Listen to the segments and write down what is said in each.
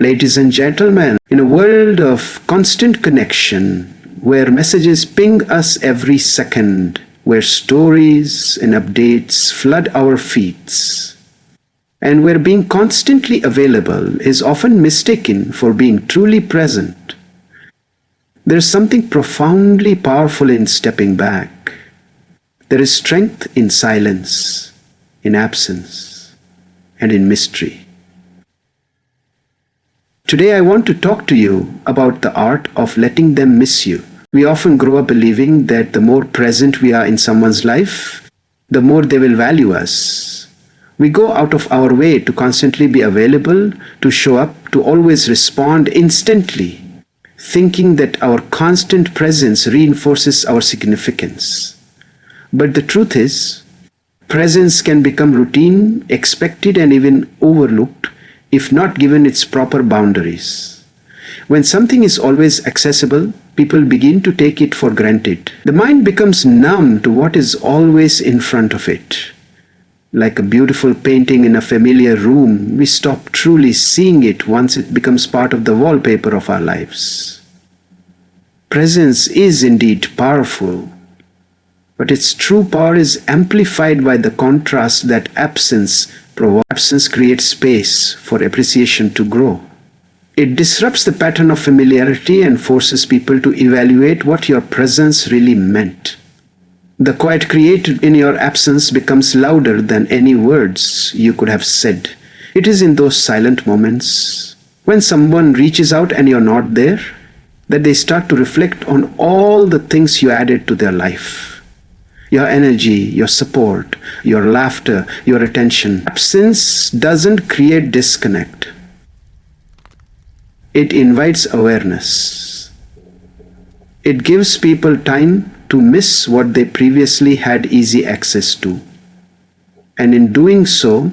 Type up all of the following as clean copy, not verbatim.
Ladies and gentlemen, in a world of constant connection, where messages ping us every second, where stories and updates flood our feeds, and where being constantly available is often mistaken for being truly present, there's something profoundly powerful in stepping back. There is strength in silence, in absence, and in mystery. Today I want to talk to you about the art of letting them miss you. We often grow up believing that the more present we are in someone's life, the more they will value us. We go out of our way to constantly be available, to show up, to always respond instantly, thinking that our constant presence reinforces our significance. But the truth is, presence can become routine, expected, and even overlooked if not given its proper boundaries. When something is always accessible, people begin to take it for granted. The mind becomes numb to what is always in front of it. Like a beautiful painting in a familiar room, we stop truly seeing it once it becomes part of the wallpaper of our lives. Presence is indeed powerful, but its true power is amplified by the contrast that absence provides. Absence creates space for appreciation to grow. It disrupts the pattern of familiarity and forces people to evaluate what your presence really meant. The quiet created in your absence becomes louder than any words you could have said. It is in those silent moments, when someone reaches out and you're not there, that they start to reflect on all the things you added to their life. Your energy, your support, your laughter, your attention. Absence doesn't create disconnect. It invites awareness. It gives people time to miss what they previously had easy access to. And in doing so,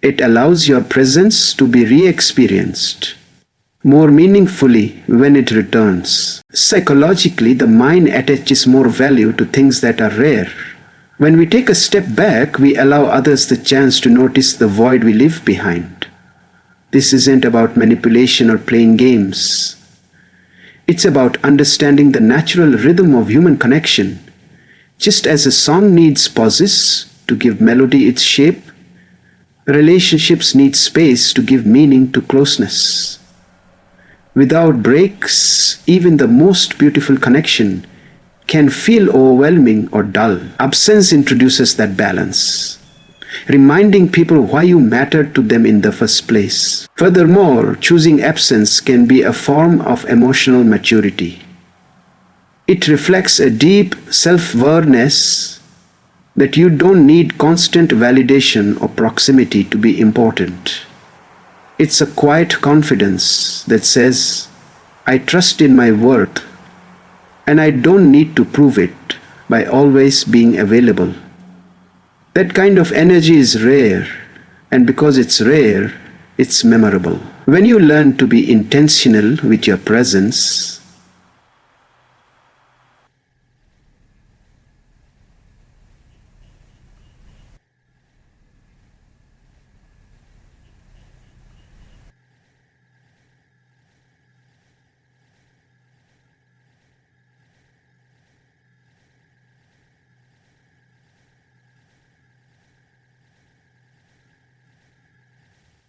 it allows your presence to be re-experienced more meaningfully when it returns. Psychologically, the mind attaches more value to things that are rare. When we take a step back, we allow others the chance to notice the void we leave behind. This isn't about manipulation or playing games. It's about understanding the natural rhythm of human connection. Just as a song needs pauses to give melody its shape, relationships need space to give meaning to closeness. Without breaks, even the most beautiful connection can feel overwhelming or dull. Absence introduces that balance, reminding people why you mattered to them in the first place. Furthermore, choosing absence can be a form of emotional maturity. It reflects a deep self-awareness that you don't need constant validation or proximity to be important. It's a quiet confidence that says, I trust in my worth, and I don't need to prove it by always being available. That kind of energy is rare, and because it's rare, it's memorable. When you learn to be intentional with your presence,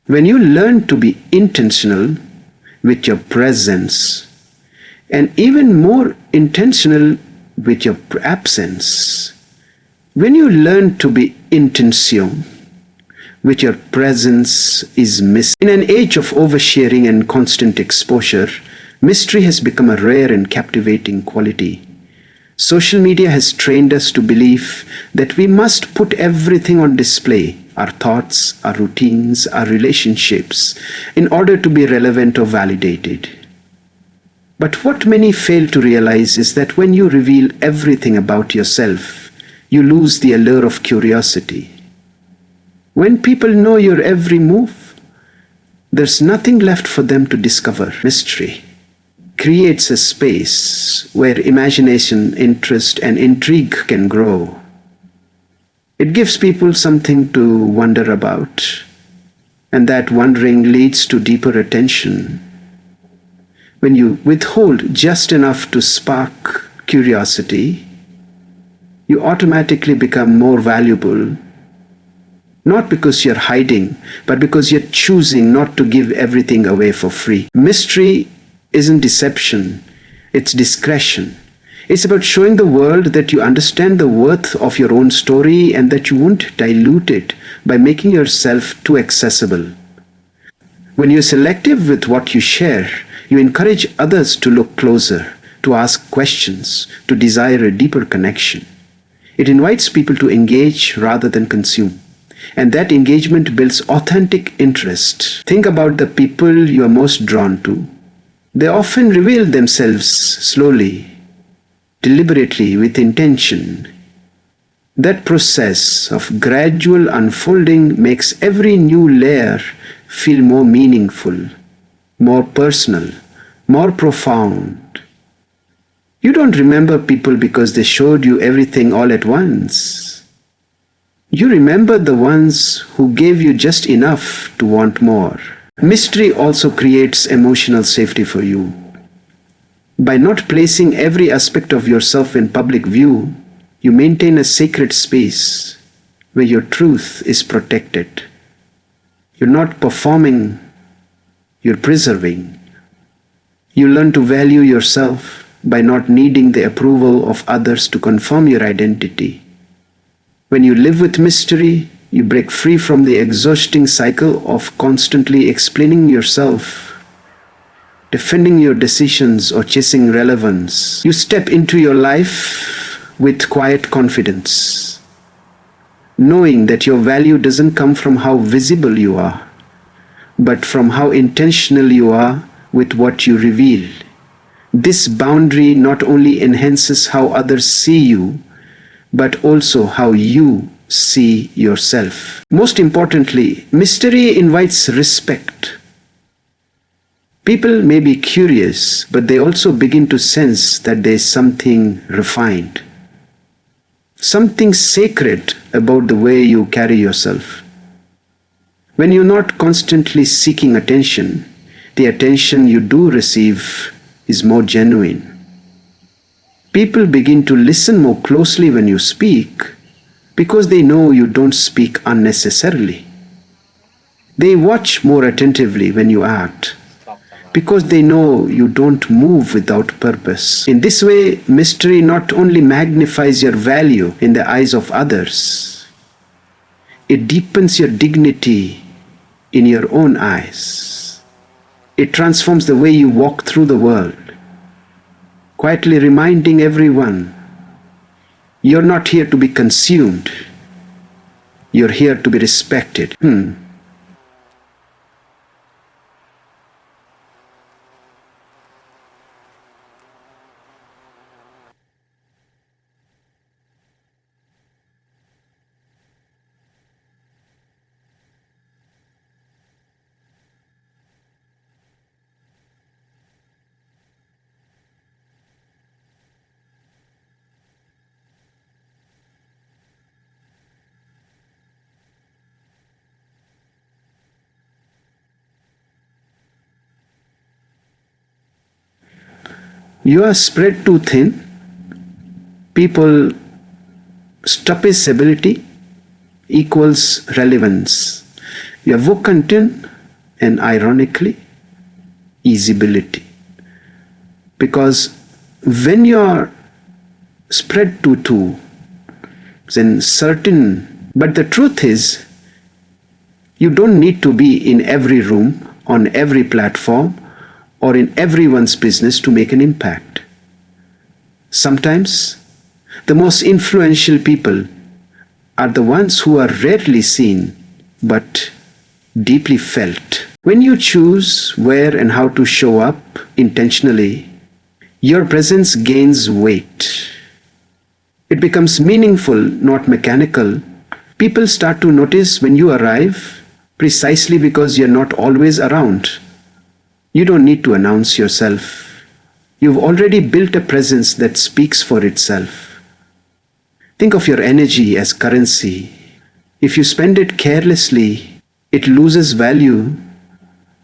when you learn to be intentional with your presence, and even more intentional with your absence, when you learn to be intention with your presence is missing. In an age of oversharing and constant exposure, mystery has become a rare and captivating quality. Social media has trained us to believe that we must put everything on display, our thoughts, our routines, our relationships, in order to be relevant or validated. But what many fail to realize is that when you reveal everything about yourself, you lose the allure of curiosity. When people know your every move, there's nothing left for them to discover. Mystery creates a space where imagination, interest, and intrigue can grow. It gives people something to wonder about, And that wondering leads to deeper attention. When you withhold just enough to spark curiosity, you automatically become more valuable. Not because you're hiding, but because you're choosing not to give everything away for free. Mystery isn't deception, it's discretion. It's about showing the world that you understand the worth of your own story and that you won't dilute it by making yourself too accessible. When you're selective with what you share, you encourage others to look closer, to ask questions, to desire a deeper connection. It invites people to engage rather than consume. And that engagement builds authentic interest. Think about the people you are most drawn to. They often reveal themselves slowly, deliberately, with intention. That process of gradual unfolding makes every new layer feel more meaningful, more personal, more profound. You don't remember people because they showed you everything all at once. You remember the ones who gave you just enough to want more. Mystery also creates emotional safety for you. By not placing every aspect of yourself in public view, you maintain a sacred space where your truth is protected. You're not performing, you're preserving. You learn to value yourself by not needing the approval of others to confirm your identity. When you live with mystery, you break free from the exhausting cycle of constantly explaining yourself, defending your decisions, or chasing relevance. You step into your life with quiet confidence, knowing that your value doesn't come from how visible you are, but from how intentional you are with what you reveal. This boundary not only enhances how others see you, but also how you see yourself. Most importantly, mystery invites respect. People may be curious, but they also begin to sense that there is something refined, something sacred about the way you carry yourself. When you're not constantly seeking attention, the attention you do receive is more genuine. People begin to listen more closely when you speak because they know you don't speak unnecessarily. They watch more attentively when you act because they know you don't move without purpose. In this way, mystery not only magnifies your value in the eyes of others, it deepens your dignity in your own eyes. It transforms the way you walk through the world, quietly reminding everyone, you're not here to be consumed. You're here to be respected. You are spread too thin. People stability equals relevance. You are content and ironically easybility. Because when you are spread too, then certain, but the truth is, you don't need to be in every room, on every platform, or in everyone's business to make an impact. Sometimes, the most influential people are the ones who are rarely seen, but deeply felt. When you choose where and how to show up intentionally, your presence gains weight. It becomes meaningful, not mechanical. People start to notice when you arrive precisely because you're not always around. You don't need to announce yourself. You've already built a presence that speaks for itself. Think of your energy as currency. If you spend it carelessly, it loses value.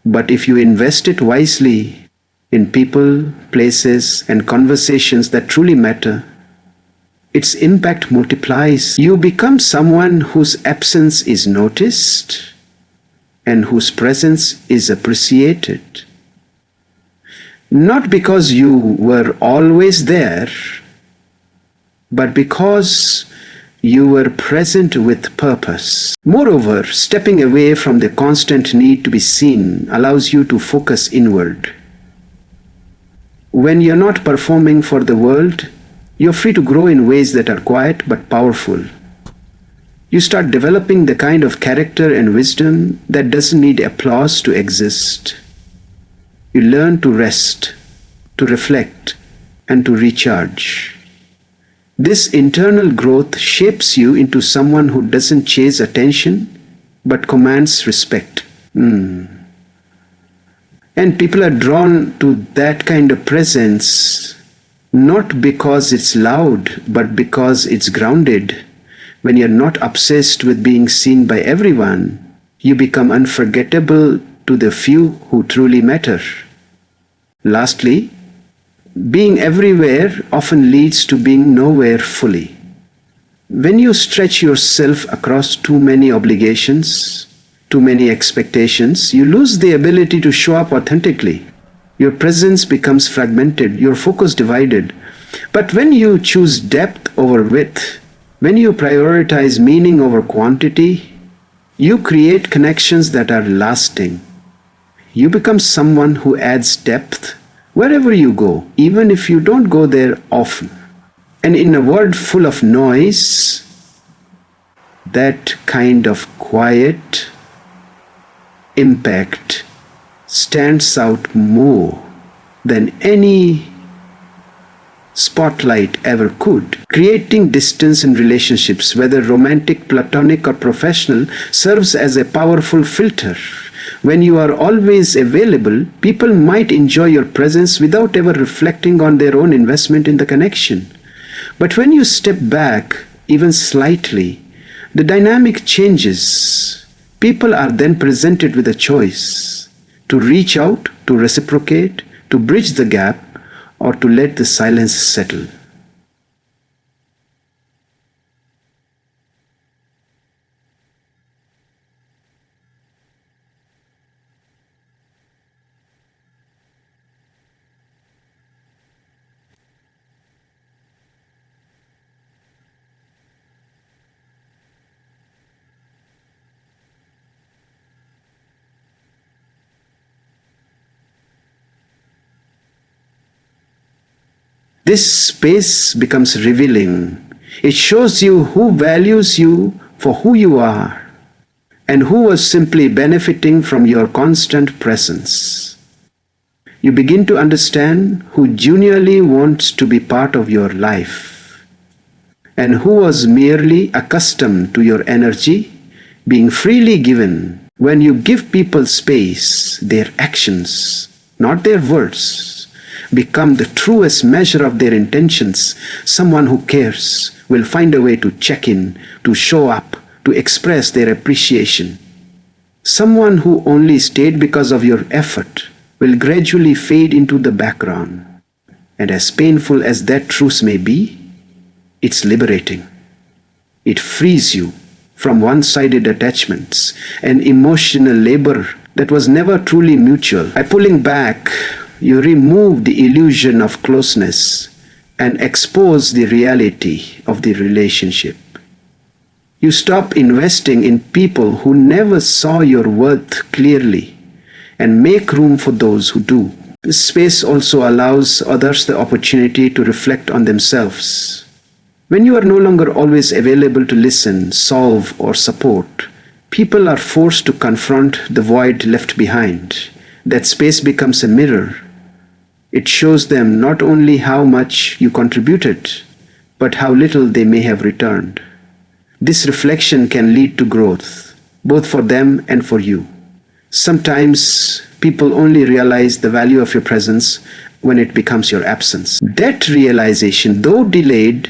But if you invest it wisely in people, places, and conversations that truly matter, its impact multiplies. You become someone whose absence is noticed and whose presence is appreciated. Not because you were always there, but because you were present with purpose. Moreover, stepping away from the constant need to be seen allows you to focus inward. When you're not performing for the world, you're free to grow in ways that are quiet but powerful. You start developing the kind of character and wisdom that doesn't need applause to exist. You learn to rest, to reflect, and to recharge. This internal growth shapes you into someone who doesn't chase attention but commands respect. And people are drawn to that kind of presence not because it's loud, but because it's grounded. When you're not obsessed with being seen by everyone, you become unforgettable to the few who truly matter. Lastly, being everywhere often leads to being nowhere fully. When you stretch yourself across too many obligations, too many expectations, you lose the ability to show up authentically. Your presence becomes fragmented, your focus divided. But when you choose depth over width, when you prioritize meaning over quantity, you create connections that are lasting. You become someone who adds depth wherever you go, even if you don't go there often. And in a world full of noise, that kind of quiet impact stands out more than any spotlight ever could. Creating distance in relationships, whether romantic, platonic, or professional, serves as a powerful filter. When you are always available, people might enjoy your presence without ever reflecting on their own investment in the connection. But when you step back, even slightly, the dynamic changes. People are then presented with a choice: to reach out, to reciprocate, to bridge the gap, or to let the silence settle. This space becomes revealing. It shows you who values you for who you are and who was simply benefiting from your constant presence. You begin to understand who genuinely wants to be part of your life and who was merely accustomed to your energy being freely given. When you give people space, their actions, not their words, become the truest measure of their intentions. Someone who cares will find a way to check in, to show up, to express their appreciation. Someone who only stayed because of your effort will gradually fade into the background. And as painful as that truth may be, it's liberating. It frees you from one-sided attachments and emotional labor that was never truly mutual. By pulling back, you remove the illusion of closeness and expose the reality of the relationship. You stop investing in people who never saw your worth clearly and make room for those who do. This space also allows others the opportunity to reflect on themselves. When you are no longer always available to listen, solve, or support, people are forced to confront the void left behind. That space becomes a mirror. It shows them not only how much you contributed, but how little they may have returned. This reflection can lead to growth, both for them and for you. Sometimes people only realize the value of your presence when it becomes your absence. That realization, though delayed,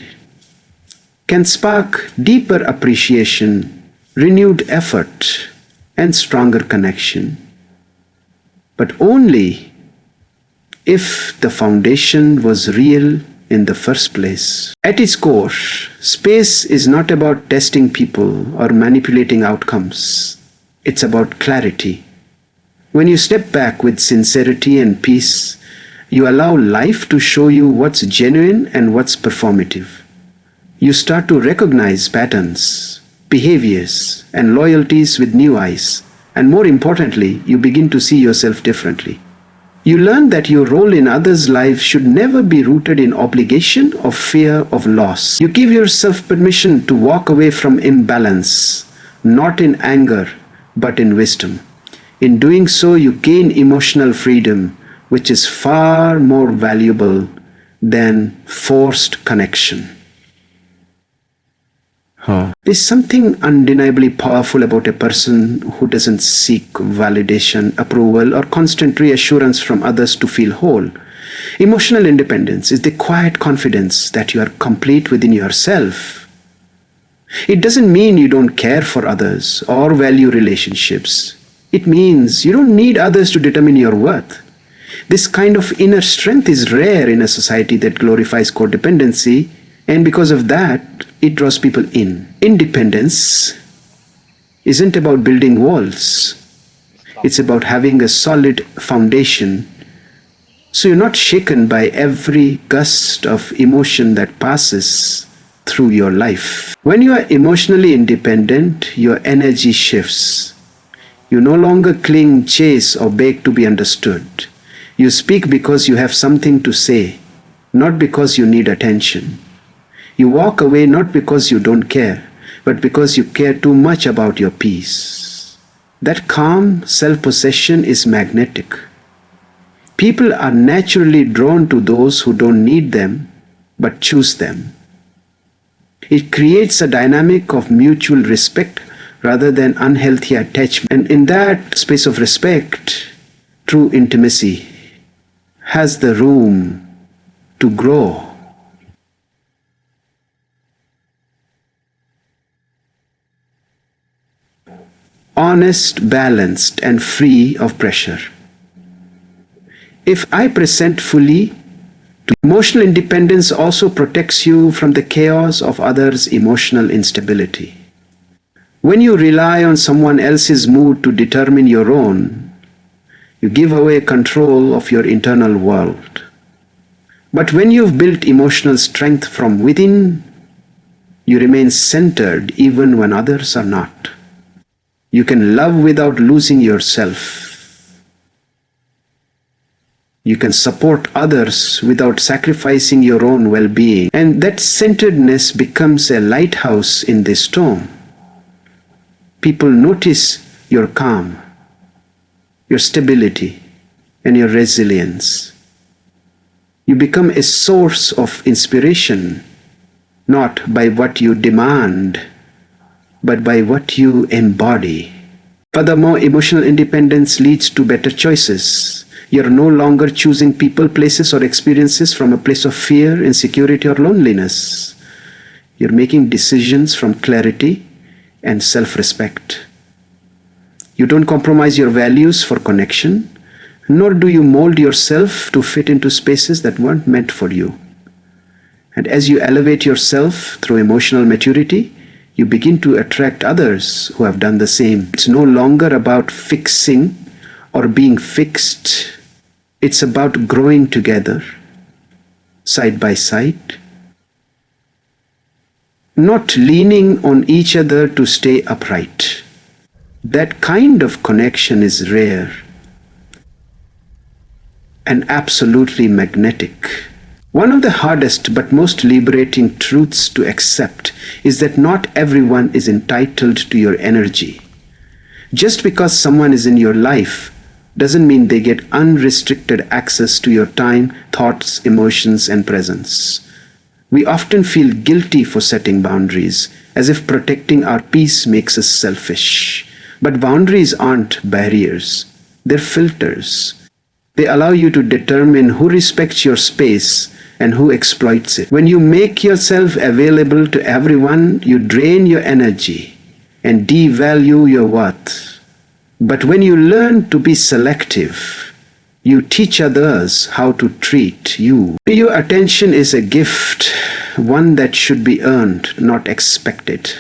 can spark deeper appreciation, renewed effort, and stronger connection, but only if the foundation was real in the first place. At its core, space is not about testing people or manipulating outcomes. It's about clarity. When you step back with sincerity and peace, you allow life to show you what's genuine and what's performative. You start to recognize patterns, behaviors, and loyalties with new eyes. And more importantly, you begin to see yourself differently. You learn that your role in others' lives should never be rooted in obligation or fear of loss. You give yourself permission to walk away from imbalance, not in anger, but in wisdom. In doing so, you gain emotional freedom, which is far more valuable than forced connection. There's something undeniably powerful about a person who doesn't seek validation, approval, or constant reassurance from others to feel whole. Emotional independence is the quiet confidence that you are complete within yourself. It doesn't mean you don't care for others or value relationships. It means you don't need others to determine your worth. This kind of inner strength is rare in a society that glorifies codependency, and because of that, it draws people in. Independence isn't about building walls. It's about having a solid foundation, so you're not shaken by every gust of emotion that passes through your life. When you are emotionally independent, your energy shifts. You no longer cling, chase, or beg to be understood. You speak because you have something to say, not because you need attention. You walk away not because you don't care, but because you care too much about your peace. That calm self-possession is magnetic. People are naturally drawn to those who don't need them, but choose them. It creates a dynamic of mutual respect rather than unhealthy attachment. And in that space of respect, true intimacy has the room to grow. Honest, balanced, and free of pressure. If I present fully, emotional independence also protects you from the chaos of others' emotional instability. When you rely on someone else's mood to determine your own, you give away control of your internal world. But when you've built emotional strength from within, you remain centered even when others are not. You can love without losing yourself. You can support others without sacrificing your own well-being. And that centeredness becomes a lighthouse in the storm. People notice your calm, your stability, and your resilience. You become a source of inspiration, not by what you demand, but by what you embody. Furthermore, emotional independence leads to better choices. You're no longer choosing people, places, or experiences from a place of fear, insecurity, or loneliness. You're making decisions from clarity and self-respect. You don't compromise your values for connection, nor do you mold yourself to fit into spaces that weren't meant for you. And as you elevate yourself through emotional maturity, you begin to attract others who have done the same. It's no longer about fixing or being fixed. It's about growing together, side by side, not leaning on each other to stay upright. That kind of connection is rare and absolutely magnetic. One of the hardest but most liberating truths to accept is that not everyone is entitled to your energy. Just because someone is in your life doesn't mean they get unrestricted access to your time, thoughts, emotions, and presence. We often feel guilty for setting boundaries, as if protecting our peace makes us selfish. But boundaries aren't barriers, they're filters. They allow you to determine who respects your space and who exploits it. When you make yourself available to everyone, you drain your energy and devalue your worth. But when you learn to be selective, you teach others how to treat you. Your attention is a gift, one that should be earned, not expected.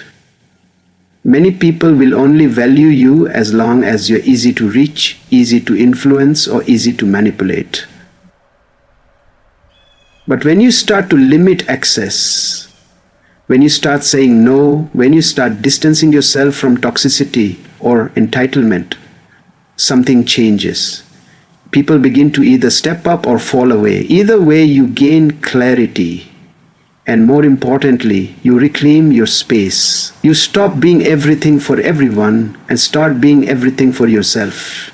Many people will only value you as long as you're easy to reach, easy to influence, or easy to manipulate. But when you start to limit access, when you start saying no, when you start distancing yourself from toxicity or entitlement, something changes. People begin to either step up or fall away. Either way, you gain clarity. And more importantly, you reclaim your space. You stop being everything for everyone and start being everything for yourself.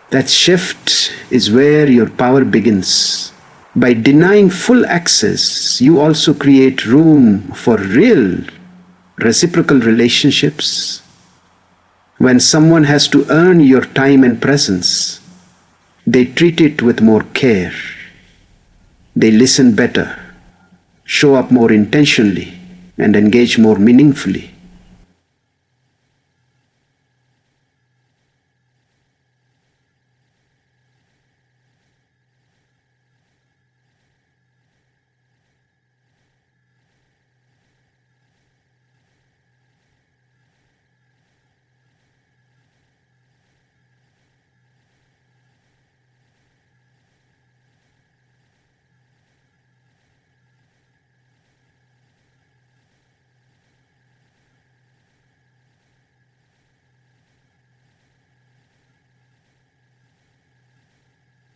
That shift is where your power begins. By denying full access, you also create room for real reciprocal relationships. When someone has to earn your time and presence, they treat it with more care. They listen better, show up more intentionally, and engage more meaningfully.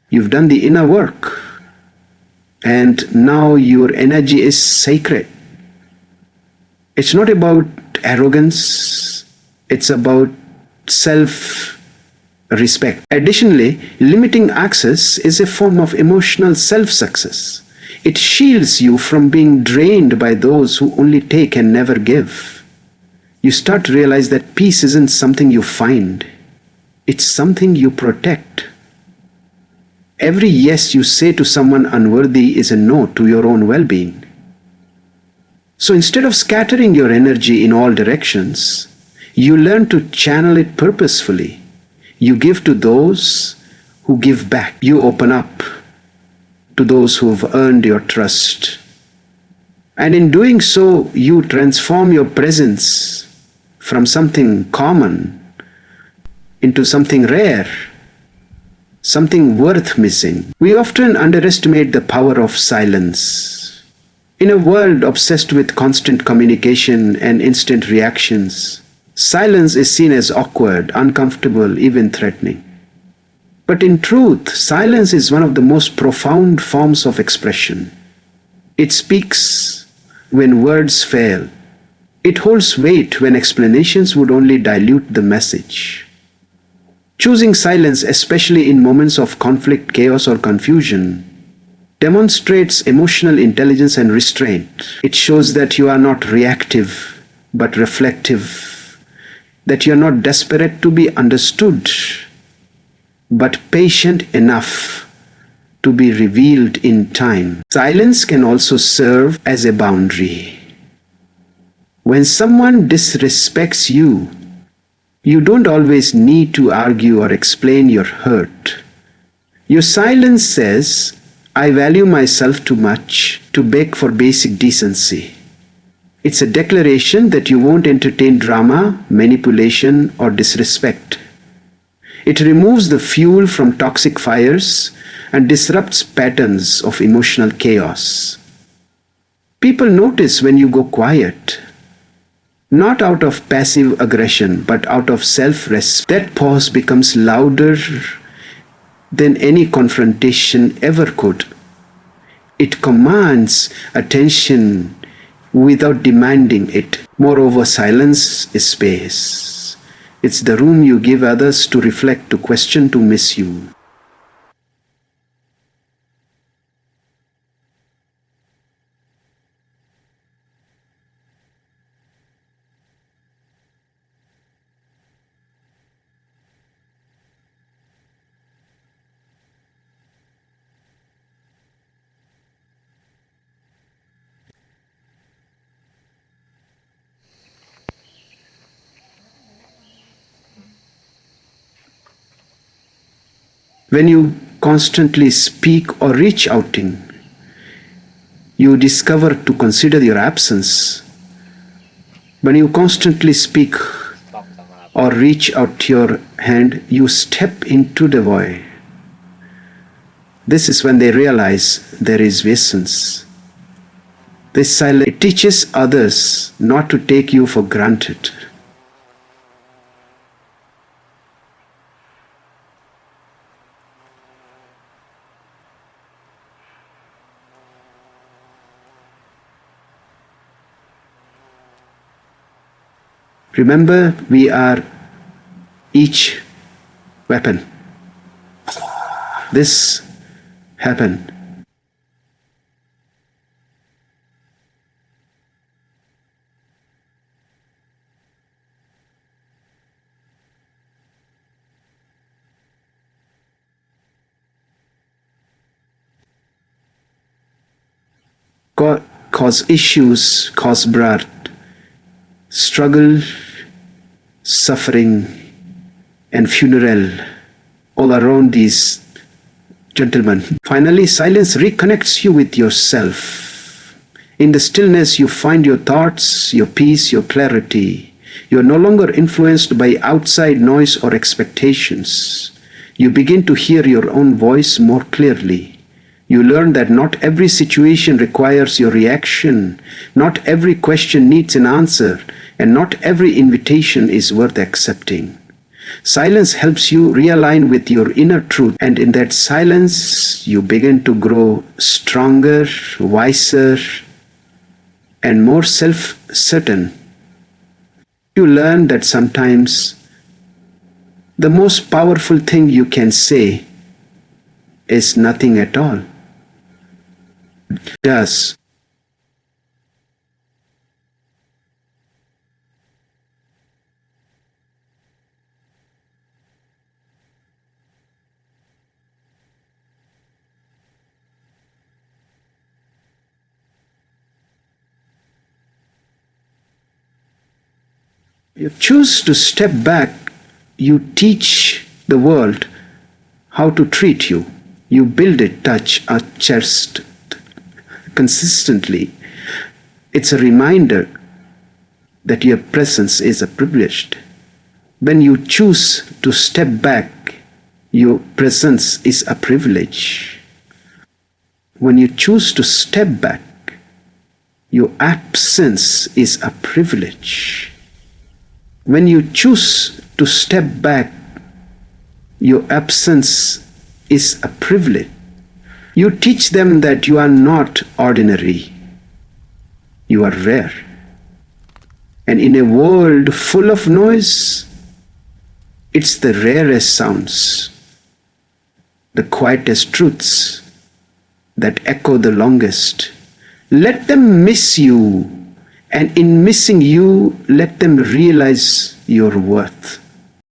You've done the inner work, and now your energy is sacred. It's not about arrogance, it's about self respect. Additionally, limiting access is a form of emotional self success. It shields you from being drained by those who only take and never give. You start to realize that peace isn't something you find, it's something you protect. Every yes you say to someone unworthy is a no to your own well being. So instead of scattering your energy in all directions, you learn to channel it purposefully. You give to those who give back. You open up to those who have earned your trust. And in doing so, you transform your presence from something common into something rare, something worth missing. We often underestimate the power of silence. In a world obsessed with constant communication and instant reactions, silence is seen as awkward, uncomfortable, even threatening. But in truth, silence is one of the most profound forms of expression. It speaks when words fail. It holds weight when explanations would only dilute the message. Choosing silence, especially in moments of conflict, chaos, or confusion, demonstrates emotional intelligence and restraint. It shows that you are not reactive, but reflective, that you are not desperate to be understood, but patient enough to be revealed in time. Silence can also serve as a boundary. When someone disrespects you, you don't always need to argue or explain your hurt. Your silence says, I value myself too much to beg for basic decency. It's a declaration that you won't entertain drama, manipulation, or disrespect. It removes the fuel from toxic fires and disrupts patterns of emotional chaos. People notice when you go quiet, not out of passive aggression, but out of self-respect. That pause becomes louder than any confrontation ever could. It commands attention without demanding it. Moreover, silence is space. It's the room you give others to reflect, to question, to miss you. When you constantly speak or reach outing, you discover to consider your absence. When you constantly speak or reach out your hand, you step into the void. This is when they realize there is essence. This silence teaches others not to take you for granted. Remember, we are each weapon. This happened. Cause issues, cause birth, struggle, suffering, and funeral all around these gentlemen. Finally, silence reconnects you with yourself. In the stillness, you find your thoughts, your peace, your clarity. You are no longer influenced by outside noise or expectations. You begin to hear your own voice more clearly. You learn that not every situation requires your reaction, not every question needs an answer, and not every invitation is worth accepting. Silence helps you realign with your inner truth, and in that silence, you begin to grow stronger, wiser, and more self-certain. You learn that sometimes the most powerful thing you can say is nothing at all. Does. You choose to step back, you teach the world how to treat you. You build it, touch a chest consistently. It's a reminder that your presence is a privilege. When you choose to step back, your presence is a privilege. When you choose to step back, your absence is a privilege. When you choose to step back, your absence is a privilege. You teach them that you are not ordinary. You are rare. And in a world full of noise, it's the rarest sounds, the quietest truths that echo the longest. Let them miss you, and in missing you, let them realize your worth.